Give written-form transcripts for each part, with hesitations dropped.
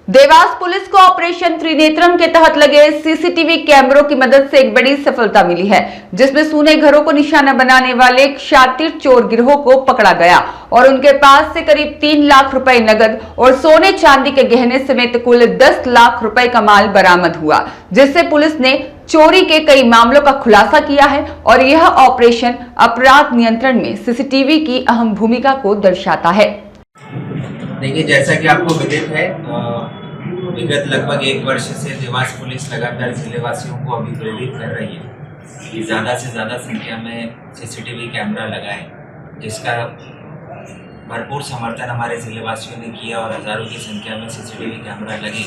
Dewas police को operation त्रिनेत्रम के तहत लगे सीसीटीवी कैमरों की मदद से एक बड़ी सफलता मिली है, जिसमें सूने घरों को निशाना बनाने वाले एक शातिर चोर गिरोह को पकड़ा गया और उनके पास से करीब 3 लाख रुपए नगद और सोने चांदी के गहने समेत कुल 10 लाख रुपए का माल बरामद हुआ, जिससे पुलिस ने चोरी के कई मामलों का खुलासा किया है और यह ऑपरेशन अपराध नियंत्रण में सीसीटीवी की अहम भूमिका को दर्शाता है। देखिए, जैसा कि आपको विदित है, विगत लगभग 1 वर्ष से देवास पुलिस लगातार जिलेवासियों को अभी प्रेरित कर रही है कि ज़्यादा से ज़्यादा संख्या में सीसीटीवी कैमरा लगाएं, जिसका भरपूर समर्थन हमारे जिलेवासियों ने किया और हज़ारों की संख्या में सीसीटीवी कैमरा लगे,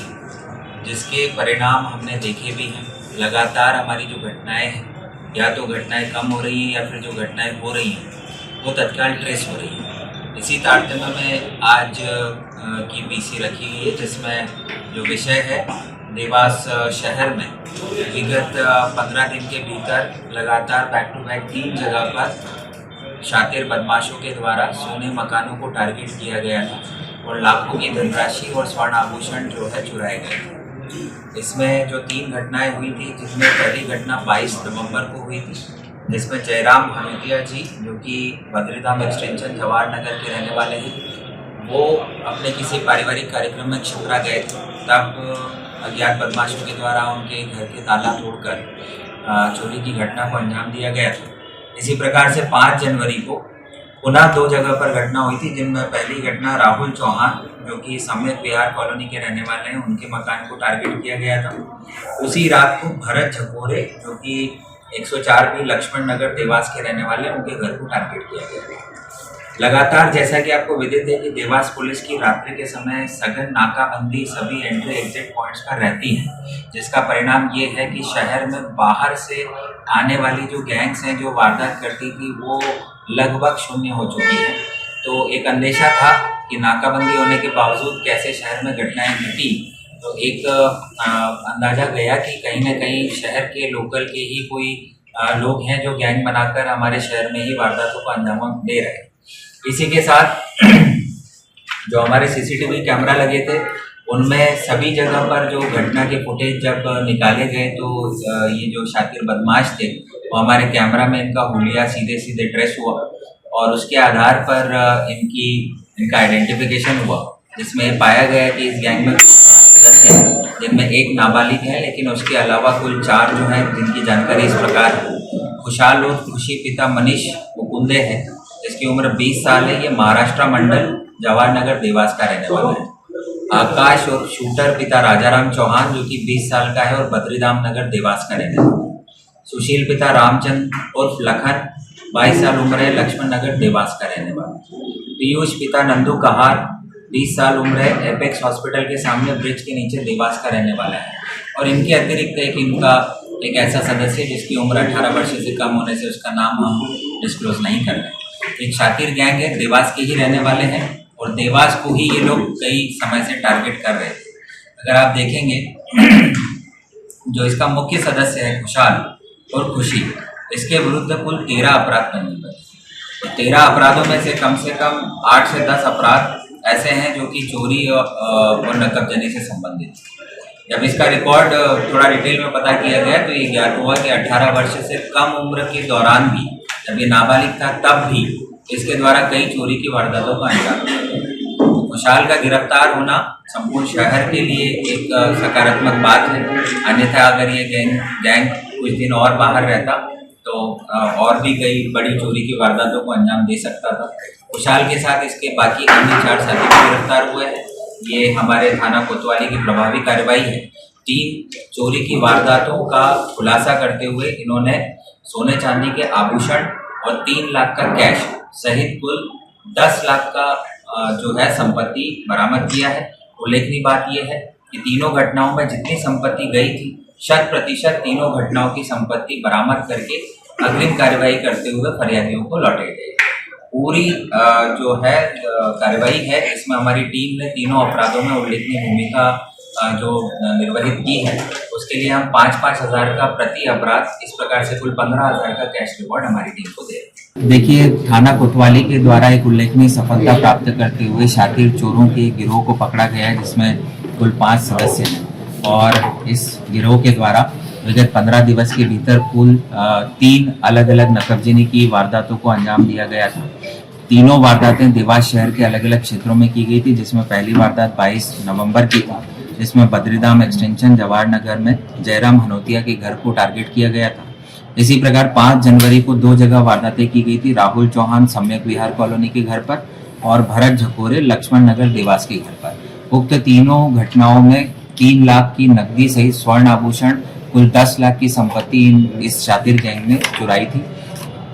जिसके परिणाम हमने देखे भी हैं। लगातार हमारी जो घटनाएं हैं, या तो घटनाएं कम हो रही हैं या फिर जो घटनाएं हो रही हैं वो तत्काल ट्रेस हो रही हैं। इसी तारतम्य में आज की पीसी रखी गई है, जिसमें जो विषय है देवास शहर में विगत 15 दिन के भीतर लगातार बैक टू बैक 3 जगह पर शातिर बदमाशों के द्वारा सोने मकानों को टारगेट किया गया था और लाखों की धनराशि और स्वर्ण आभूषण जो है चुराए गए थे। इसमें जो 3 घटनाएं हुई थी, जिसमें पहली घटना 22 नवंबर को हुई थी, जिसमें जयराम भानुतिया जी, जो कि बद्रीधाम एक्सटेंशन जवाहर नगर के रहने वाले हैं, वो अपने किसी पारिवारिक कार्यक्रम में क्षिप्रा गए थे। तब अज्ञात बदमाशों के द्वारा उनके घर के ताला तोड़कर चोरी की घटना को अंजाम दिया गया था। इसी प्रकार से 5 जनवरी को पुनः 2 जगह पर घटना हुई थी, जिनमें पहली घटना राहुल चौहान, जो कि सम्यक विहार कॉलोनी के रहने वाले हैं, उनके मकान को टारगेट किया गया था। उसी रात को भरत झकोरे, जो कि 104 भी लक्ष्मण नगर देवास के रहने वाले, उनके घर को टारगेट किया गया। लगातार जैसा कि आपको विदित है कि देवास पुलिस की रात्रि के समय सघन नाकाबंदी सभी एंट्री एग्जिट पॉइंट्स पर रहती है, जिसका परिणाम ये है कि शहर में बाहर से आने वाली जो गैंग्स हैं जो वारदात करती थी, वो लगभग शून्य हो चुकी है। तो एक अंदेशा था कि नाकाबंदी होने के बावजूद कैसे शहर में घटनाएं घटी, तो एक अंदाजा गया कि कहीं ना कहीं शहर के लोकल के ही कोई लोग हैं जो गैंग बनाकर हमारे शहर में ही वारदातों को अंजाम दे रहे हैं। इसी के साथ जो हमारे सीसीटीवी कैमरा लगे थे, उनमें सभी जगह पर जो घटना के फुटेज जब निकाले गए, तो ये जो शातिर बदमाश थे वो हमारे कैमरा में इनका हुलिया सीधे सीधे ट्रेस हुआ और उसके आधार पर इनका आइडेंटिफिकेशन हुआ, जिसमें पाया गया कि इस गैंग में सदस्य हैं, जिनमें एक नाबालिग है, लेकिन उसके अलावा कुल 4 जो हैं, जिनकी जानकारी इस प्रकार है। खुशहाल और खुशी पिता मनीष मुकुंदे हैं, इसकी उम्र 20 साल है, ये महाराष्ट्र मंडल जवाहर नगर देवास का रहने वाला है। आकाश और शूटर पिता राजाराम चौहान, जो कि 20 साल का है और बद्रीधाम नगर देवास का रहने वाला है। सुशील पिता रामचंद्र उर्फ लखन, 22 साल उम्र है, लक्ष्मण नगर देवास का रहने वाला है। पीयूष पिता नंदू कहार, 20 साल उम्र है, एपेक्स हॉस्पिटल के सामने ब्रिज के नीचे देवास का रहने वाला है। और इनके अतिरिक्त एक ऐसा सदस्य जिसकी उम्र 18 वर्ष से कम होने से उसका नाम हम डिस्क्लोज नहीं कर रहे। एक शातिर गैंग है, देवास के ही रहने वाले हैं और देवास को ही ये लोग कई समय से टारगेट कर रहे थे। अगर आप देखेंगे जो इसका मुख्य सदस्य है खुशहाल और खुशी, इसके विरुद्ध कुल 13 अपराध पंजीबद्ध है। तो 13 अपराधों में से कम 8 से 10 अपराध ऐसे हैं जो कि चोरी और नकबजनी से संबंधित। जब इसका रिकॉर्ड थोड़ा डिटेल में पता किया गया तो ये ज्ञात हुआ कि 18 वर्ष से कम उम्र के दौरान भी, जब ये नाबालिग था तब भी इसके द्वारा कई चोरी की वारदातों का अंजाम दिया। खुशहाल का गिरफ्तार होना संपूर्ण शहर के लिए एक सकारात्मक बात है, अन्यथा अगर ये गैंग कुछ दिन और बाहर रहता तो और भी कई बड़ी चोरी की वारदातों को अंजाम दे सकता था। खुशहाल के साथ इसके बाकी अन्य 4 साथी भी गिरफ्तार हुए हैं। ये हमारे थाना कोतवाली की प्रभावी कार्रवाई है। 3 चोरी की वारदातों का खुलासा करते हुए इन्होंने सोने चांदी के आभूषण और 3 लाख का कैश सहित कुल 10 लाख का जो है संपत्ति बरामद किया है। उल्लेखनीय बात यह है कि तीनों घटनाओं में जितनी संपत्ति गई थी, 100% तीनों घटनाओं की संपत्ति बरामद करके अग्रिम कार्रवाई करते हुए फरियादियों को लौटाई गई। पूरी जो है कार्रवाई है, इसमें हमारी टीम ने तीनों अपराधों में उल्लेखनीय भूमिका जो निर्वहित की है, उसके लिए हम 5-5 हज़ार का प्रति अपराध, इस प्रकार से कुल 15,000 का कैश रिवॉर्ड हमारी टीम को दे रहे हैं। देखिए, थाना कोतवाली के द्वारा एक उल्लेखनीय सफलता प्राप्त करते हुए शातिर चोरों के गिरोह को पकड़ा गया है, जिसमें कुल 5 सदस्य हैं और इस गिरोह के द्वारा विगत 15 दिवस के भीतर कुल 3 अलग अलग नकबजनी की वारदातों को अंजाम दिया गया था। तीनों वारदातें देवास शहर के अलग अलग क्षेत्रों में की गई थी, जिसमें पहली वारदात 22 नवंबर की थी, जिसमें बद्रीधाम एक्सटेंशन जवाहर नगर में जयराम हनोतिया के घर को टारगेट किया गया था। इसी प्रकार 5 जनवरी को 2 जगह वारदातें की गई थी, राहुल चौहान सम्यक विहार कॉलोनी के घर पर और भरत झकोरे लक्ष्मण नगर देवास के घर पर। उक्त तीनों घटनाओं में 3 लाख की नकदी सहित स्वर्ण आभूषण कुल 10 लाख की संपत्ति इस शातिर गैंग ने चुराई थी।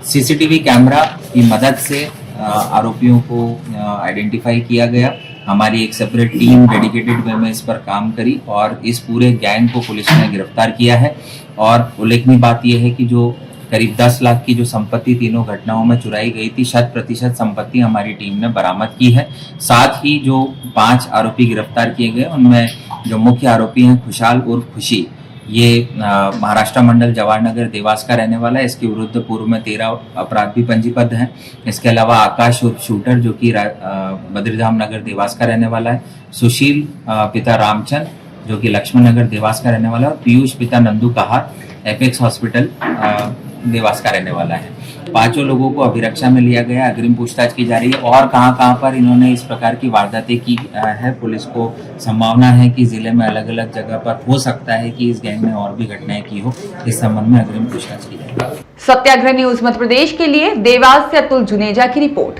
सीसीटीवी कैमरा की मदद से आरोपियों को आइडेंटिफाई किया गया। हमारी एक सेपरेट टीम डेडिकेटेड वे में इस पर काम करी और इस पूरे गैंग को पुलिस ने गिरफ्तार किया है। और उल्लेखनीय बात यह है कि जो करीब 10 लाख की जो संपत्ति तीनों घटनाओं में चुराई गई थी, 100% संपत्ति हमारी टीम ने बरामद की है। साथ ही जो 5 आरोपी गिरफ्तार किए गए उनमें जो मुख्य आरोपी हैं खुशहाल उर्फ खुशी, ये महाराष्ट्र मंडल जवाहर नगर देवास का रहने वाला है। इसके विरुद्ध पूर्व में 13 अपराध भी पंजीबद्ध हैं। इसके अलावा आकाश उर्फ शूटर जो कि बद्रीधाम नगर देवास का रहने वाला है, सुशील पिता रामचंद जो कि लक्ष्मण नगर देवास का रहने वाला है और पीयूष पिता नंदू कहार एपेक्स हॉस्पिटल देवास का रहने वाला है। 5 लोगों को अभिरक्षा में लिया गया, अग्रिम पूछताछ की जा रही है। और कहां पर इन्होंने इस प्रकार की वारदातें की है, पुलिस को संभावना है कि जिले में अलग अलग जगह पर हो सकता है कि इस गैंग ने और भी घटनाएं की हो। इस संबंध में अग्रिम पूछताछ की जाएगी। सत्याग्रह न्यूज मध्य प्रदेश के लिए देवास से अतुल जुनेजा की रिपोर्ट।